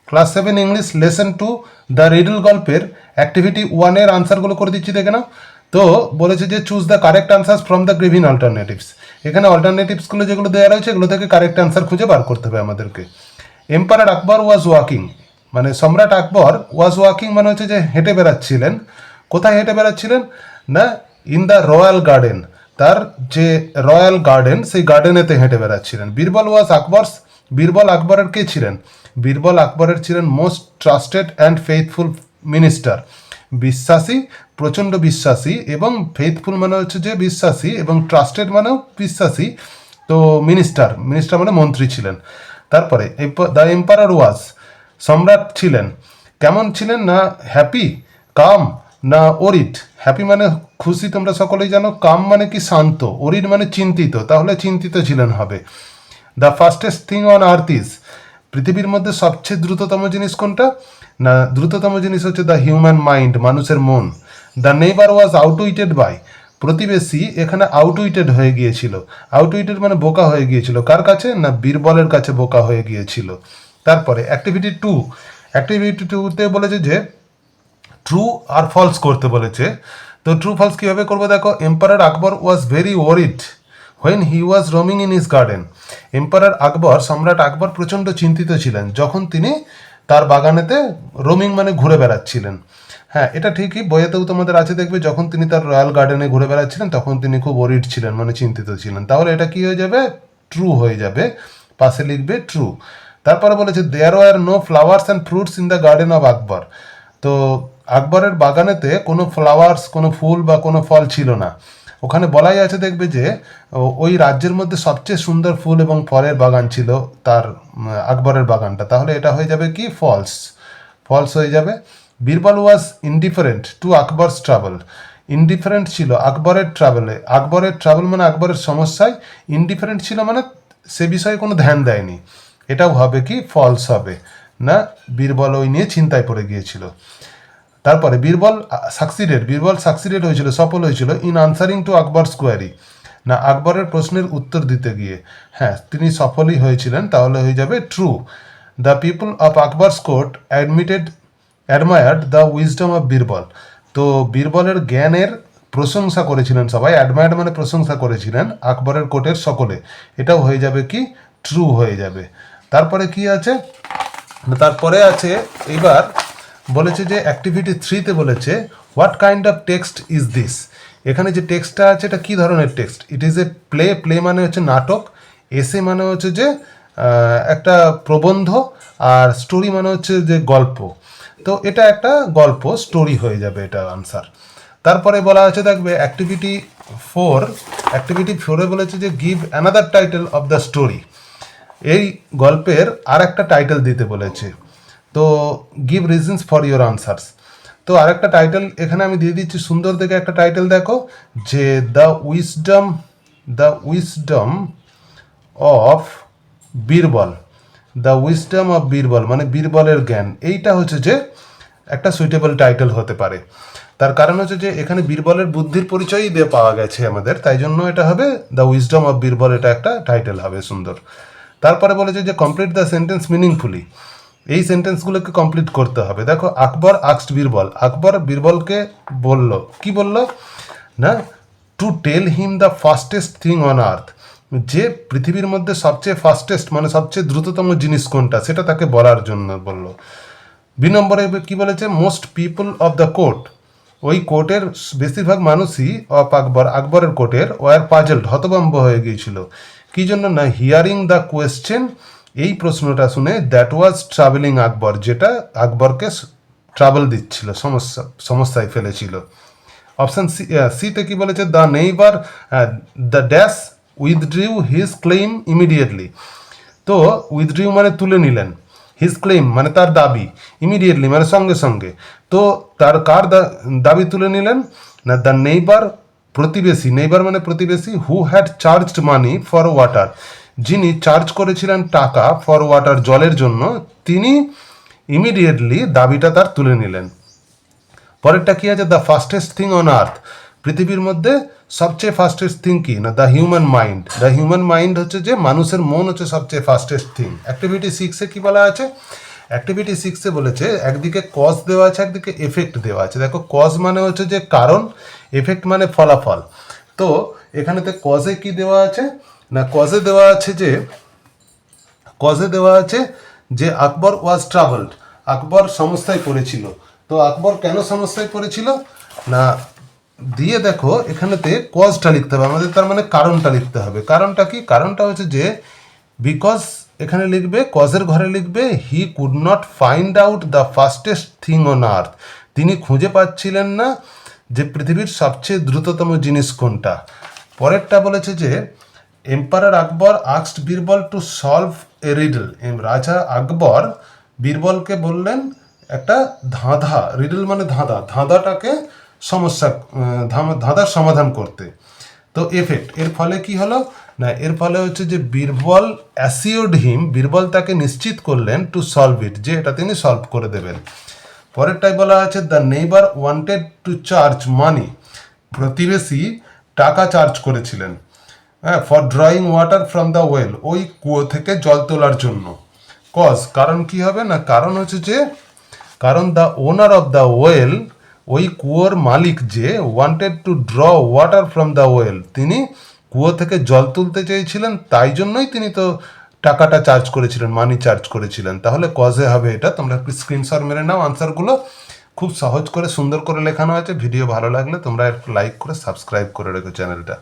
Class 7 English lesson 2 the riddle গল্পের activity 1-এর আনসারগুলো করে দিচ্ছি দেখে নাও। তো বলেছে যে choose the correct answers from the given alternatives. এখানে অল্টারনেটিভসগুলো যেগুলো দেওয়া রয়েছে এগুলো থেকে কারেক্ট আনসার খুঁজে বার করতে হবে আমাদেরকে। এম্পারার আকবর ওয়াজ ওয়াকিং, মানে সম্রাট আকবর ওয়াজ ওয়াকিং মানে হচ্ছে যে হেঁটে বেড়াচ্ছিলেন। কোথায় হেঁটে বেড়াচ্ছিলেন? না, ইন দ্য রয়্যাল গার্ডেন, তার যে রয়্যাল গার্ডেন সেই গার্ডেনেতে হেঁটে বেড়াচ্ছিলেন। বীরবল ওয়াজ আকবরস, বীরবল আকবরের কে ছিলেন? বীরবল আকবরের ছিলেন most trusted and faithful minister, বিশ্বাসী, প্রচণ্ড বিশ্বাসী, এবং ফেইথফুল মানে হচ্ছে যে বিশ্বাসী, এবং ট্রাস্টেড মানেও বিশ্বাসী। তো মিনিস্টার, মিনিস্টার মানে মন্ত্রী ছিলেন। তারপরে দ্য এম্পারার ওয়াজ, সম্রাট ছিলেন কেমন ছিলেন? না হ্যাপি, কাম, না ওরিড। হ্যাপি মানে খুশি, তোমরা সকলেই জানো। কাম মানে কি? শান্ত। ওরিড মানে চিন্তিত, তাহলে চিন্তিত ছিলেন হবে। The fastest thing on earth is, পৃথিবীর মধ্যে সবচেয়ে দ্রুততম জিনিস কোনটা? না দ্রুততম জিনিস হচ্ছে দ্য হিউম্যান মাইন্ড, মানুষের মন। দ্য নেইবার ওয়াজ আউটউইটেড বাই, প্রতিবেশী এখানে আউটউইটেড হয়ে গিয়েছিল। আউটউইটেড মানে বোকা হয়ে গিয়েছিল। কার কাছে? না বীরবলের কাছে বোকা হয়ে গিয়েছিল। তারপরে অ্যাক্টিভিটি 2, অ্যাক্টিভিটি 2-তে বলেছে যে ট্রু আর ফলস করতে বলেছে। তো ট্রু ফলস কীভাবে করবো দেখো। Emperor Akbar was very worried when he was roaming in his garden. Emperor Akbar, সম্রাট আকবর প্রচণ্ড চিন্তিত ছিলেন যখন তিনি তার বাগানেতে রোমিং মানে ঘুরে বেড়াচ্ছিলেন। হ্যাঁ, এটা ঠিকই, বইয়েতেও তোমাদের আছে দেখবে, যখন তিনি তার রয়্যাল গার্ডেনে ঘুরে বেড়াচ্ছিলেন তখন তিনি খুব ওরিড ছিলেন, মানে চিন্তিত ছিলেন। তাহলে এটা কি হয়ে যাবে? ট্রু হয়ে যাবে, পাশে লিখবে ট্রু। তারপরে বলেছে there were no flowers and fruits in the garden of Akbar. তো আকবরের বাগানেতে কোনো ফ্লাওয়ার্স, কোনো ফুল বা কোনো ফল ছিল না। ওখানে বলাই আছে দেখবে যে ওই রাজ্যের মধ্যে সবচেয়ে সুন্দর ফুল এবং ফলের বাগান ছিল তার আকবরের বাগানটা। তাহলে এটা হয়ে যাবে কি? ফলস, ফলস হয়ে যাবে। বীরবল ওয়াজ indifferent two Akbar's travel, indifferent ছিল আকবরের ট্রাভেলে। আকবরের ট্রাভেল মানে আকবরের সমস্যায়, ইনডিফারেন্ট ছিল মানে সে বিষয়ে কোনো ধ্যান দেয়নি। এটাও হবে কি? ফলস হবে। না বীরবল ওই নিয়ে চিন্তায় পড়ে গিয়েছিল। তারপরে বীরবল সাকসিডেড হয়েছিল, সফল হয়েছিল in answering to Akbar's query, না আকবরের প্রশ্নের উত্তর দিতে গিয়ে। হ্যাঁ, তিনি সফলই হয়েছিলেন, তাহলে হয়ে যাবে true. The people of Akbar's court admired the wisdom of Birbal. তো বীরবলের জ্ঞানের প্রশংসা করেছিলেন সবাই। অ্যাডমায়ার্ড মানে প্রশংসা করেছিলেন আকবরের কোর্টের সকলে। এটাও হয়ে যাবে কি? ট্রু হয়ে যাবে। তারপরে কি আছে? তারপরে আছে এবার বলেছে যে অ্যাক্টিভিটি 3-তে বলেছে what kind of text is this. এখানে যে টেক্সটটা আছে এটা কী ধরনের text? It is a play, play মানে হচ্ছে নাটক, এসে মানে হচ্ছে যে একটা প্রবন্ধ, আর স্টোরি মানে হচ্ছে যে গল্প। তো এটা একটা গল্প, স্টোরি হয়ে যাবে এটা আনসার। তারপরে বলা আছে দেখবে অ্যাক্টিভিটি 4-এ বলেছে যে give another title of the story. এই গল্পের আর একটা টাইটেল দিতে বলেছে। তো give reasons for your answers. তো আরেকটা টাইটেল এখানে আমি দিয়ে দিচ্ছি, সুন্দর দেখে একটা টাইটেল দেখো, যে the wisdom of Birbal. The wisdom of Birbal মানে বীরবলের জ্ঞান। এইটা হচ্ছে যে একটা সুইটেবল টাইটেল হতে পারে। তার কারণ হচ্ছে যে এখানে বীরবলের বুদ্ধির পরিচয়ই দিয়ে পাওয়া গেছে আমাদের, তাই জন্য এটা হবে দ্য উইজডম অফ বীরবল, এটা একটা টাইটেল হবে সুন্দর। তারপরে বলেছে যে কমপ্লিট দ্য সেন্টেন্স মিনিংফুলি। এই সেন্টেন্সগুলোকে কমপ্লিট করতে হবে। দেখো আকবর আস্কড বীরবল, আকবর বীরবলকে বলল, কি বলল? না to tell him the fastest thing on earth, যে পৃথিবীর মধ্যে সবচেয়ে ফাস্টেস্ট মানে সবচেয়ে দ্রুততম জিনিস কোনটা সেটা তাকে বলার জন্য বলল। বি নম্বরে কি বলেছে? Most people of the court, ওই কোর্টের বেশিরভাগ মানুষই অফ আকবর, আকবরের কোর্টের, ওয়ার পাজলড, হতভম্ব হয়ে গিয়েছিল। কি জন্য? না হিয়ারিং দ্য কোয়েশ্চেন, এই প্রশ্নটা শুনে, দ্যাট ওয়াজ ট্রাভেলিং আকবর, যেটা আকবরকে ট্রাভেল দিচ্ছিল, সমস্যায় ফেলেছিল। অপশান সিতে কি বলেছে? The neighbour the dash উইথড্রিউ his claim immediately. তো উইথড্রিউ মানে তুলে নিলেন, হিজ ক্লেইম মানে তার দাবি, ইমিডিয়েটলি মানে সঙ্গে সঙ্গে। তো তার কার দাবি তুলে নিলেন? না দ্য নেইবার, প্রতিবেশী, নেইবার মানে প্রতিবেশী, who had charged money for water, যিনি চার্জ করেছিলেন টাকা ফর ওয়াটার, জলের জন্য, তিনি ইমিডিয়েটলি দাবিটা তার তুলে নিলেন। পরেরটা কি আছে? দ্য ফাস্টেস্ট থিং অন আর্থ, পৃথিবীর মধ্যে সবচেয়ে ফাস্টেস্ট থিং কি? না the human mind. The human mind হচ্ছে যে মানুষের মন হচ্ছে সবচেয়ে ফাস্টেস্ট থিং। অ্যাক্টিভিটি 6-এ কি বলা আছে? অ্যাক্টিভিটি 6-এ বলেছে একদিকে কজ দেওয়া আছে, একদিকে এফেক্ট দেওয়া আছে। দেখো কজ মানে হচ্ছে যে কারণ, এফেক্ট মানে ফলাফল। তো এখানেতে কজে কি দেওয়া আছে না, কজে দেওয়া আছে যে আকবর ওয়াজ ট্রাভেলড, আকবর সমস্যায় পড়েছিল। তো আকবর কেন সমস্যায় পড়েছিল না, দিয়ে দেখো এখানেতে কজটা লিখতে হবে আমাদের, তার মানে কারণটা লিখতে হবে। কারণটা কি, কারণটা হচ্ছে যে বিকজ, এখানে লিখবে কজের ঘরে লিখবে he could not find out the fastest thing on আর্থ, তিনি খুঁজে পাচ্ছিলেন না যে পৃথিবীর সবচেয়ে দ্রুততম জিনিস কোনটা। পরেরটা বলেছে যে emperor Akbar asked Birbal to solve a riddle, রাজা আকবর বীরবলকে বললেন একটা ধাঁধা, রিডল মানে ধাঁধা, ধাঁধাটাকে সমস্যা, ধাঁধার সমাধান করতে। তো এফেক্ট, এর ফলে কি হলো না, এর ফলে হচ্ছে যে বীরবল অ্যাসিওর্ড হিম, বীরবল তাকে নিশ্চিত করলেন টু সলভ ইট, যে এটা তিনি সলভ করে দেবেন। পরেরটাই বলা আছে the neighbour wanted to charge money, প্রতিবেশী টাকা চার্জ করেছিলেন, হ্যাঁ, for drawing water from the well, ওই কুয়ো থেকে জল তোলার জন্য। কজ, কারণ কি হবে না, কারণ হচ্ছে যে কারণ the owner of the well, ওই কুয়োর মালিক যে wanted to draw water from the well, তিনি কুয়ো থেকে জল তুলতে চেয়েছিলেন, তাই জন্যই তিনি তো টাকাটা চার্জ করেছিলেন, মানি চার্জ করেছিলেন। তাহলে কজে হবে এটা। তোমরা একটু স্ক্রিনশট মেরে নাও আনসারগুলো, খুব সহজ করে সুন্দর করে লেখানো আছে। ভিডিও ভালো লাগলে তোমরা একটু লাইক করে সাবস্ক্রাইব করে রেখো চ্যানেলটা।